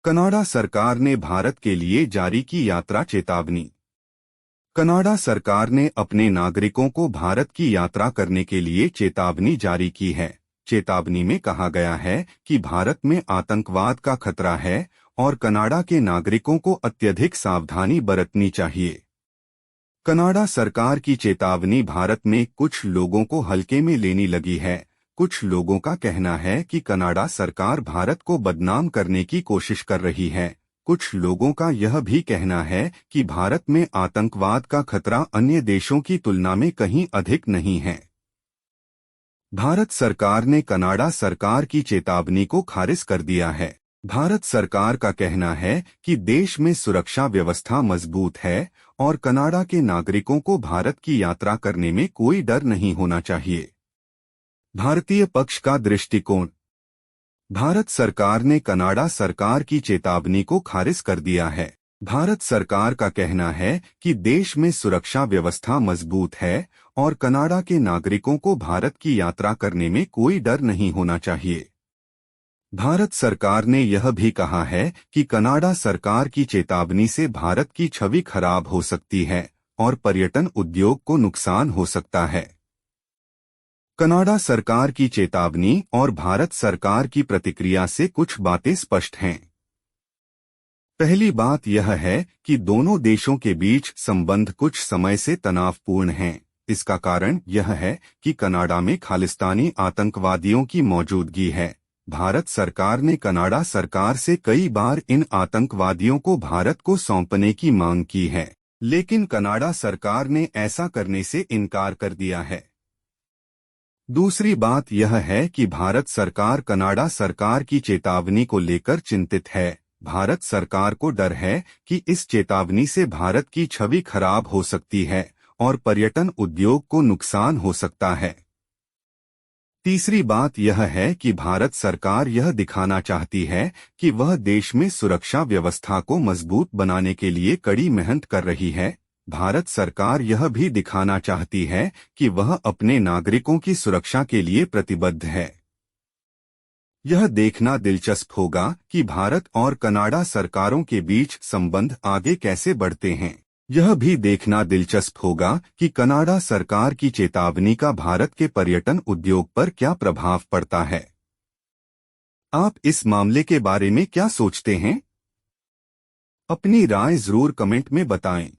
Canada सरकार ने भारत के लिए जारी की यात्रा चेतावनी। कनाडा सरकार ने अपने नागरिकों को भारत की यात्रा करने के लिए चेतावनी जारी की है। चेतावनी में कहा गया है कि भारत में आतंकवाद का खतरा है और कनाडा के नागरिकों को अत्यधिक सावधानी बरतनी चाहिए। कनाडा सरकार की चेतावनी भारत में कुछ लोगों को हल्के में लेनी लगी है। कुछ लोगों का कहना है कि कनाडा सरकार भारत को बदनाम करने की कोशिश कर रही है। कुछ लोगों का यह भी कहना है कि भारत में आतंकवाद का खतरा अन्य देशों की तुलना में कहीं अधिक नहीं है। भारत सरकार ने कनाडा सरकार की चेतावनी को खारिज कर दिया है। भारत सरकार का कहना है कि देश में सुरक्षा व्यवस्था मजबूत है और कनाडा के नागरिकों को भारत की यात्रा करने में कोई डर नहीं होना चाहिए। भारतीय पक्ष का दृष्टिकोण। भारत सरकार ने कनाडा सरकार की चेतावनी को खारिज कर दिया है। भारत सरकार का कहना है कि देश में सुरक्षा व्यवस्था मजबूत है और कनाडा के नागरिकों को भारत की यात्रा करने में कोई डर नहीं होना चाहिए। भारत सरकार ने यह भी कहा है कि कनाडा सरकार की चेतावनी से भारत की छवि खराब हो सकती है और पर्यटन उद्योग को नुकसान हो सकता है। कनाडा सरकार की चेतावनी और भारत सरकार की प्रतिक्रिया से कुछ बातें स्पष्ट हैं। पहली बात यह है कि दोनों देशों के बीच संबंध कुछ समय से तनावपूर्ण हैं। इसका कारण यह है कि कनाडा में खालिस्तानी आतंकवादियों की मौजूदगी है। भारत सरकार ने कनाडा सरकार से कई बार इन आतंकवादियों को भारत को सौंपने की मांग की है, लेकिन कनाडा सरकार ने ऐसा करने से इनकार कर दिया है। दूसरी बात यह है कि भारत सरकार कनाडा सरकार की चेतावनी को लेकर चिंतित है। भारत सरकार को डर है कि इस चेतावनी से भारत की छवि खराब हो सकती है और पर्यटन उद्योग को नुकसान हो सकता है। तीसरी बात यह है कि भारत सरकार यह दिखाना चाहती है कि वह देश में सुरक्षा व्यवस्था को मजबूत बनाने के लिए कड़ी मेहनत कर रही है। भारत सरकार यह भी दिखाना चाहती है कि वह अपने नागरिकों की सुरक्षा के लिए प्रतिबद्ध है। यह देखना दिलचस्प होगा कि भारत और कनाडा सरकारों के बीच संबंध आगे कैसे बढ़ते हैं। यह भी देखना दिलचस्प होगा कि कनाडा सरकार की चेतावनी का भारत के पर्यटन उद्योग पर क्या प्रभाव पड़ता है। आप इस मामले के बारे में क्या सोचते हैं? अपनी राय जरूर कमेंट में बताएं।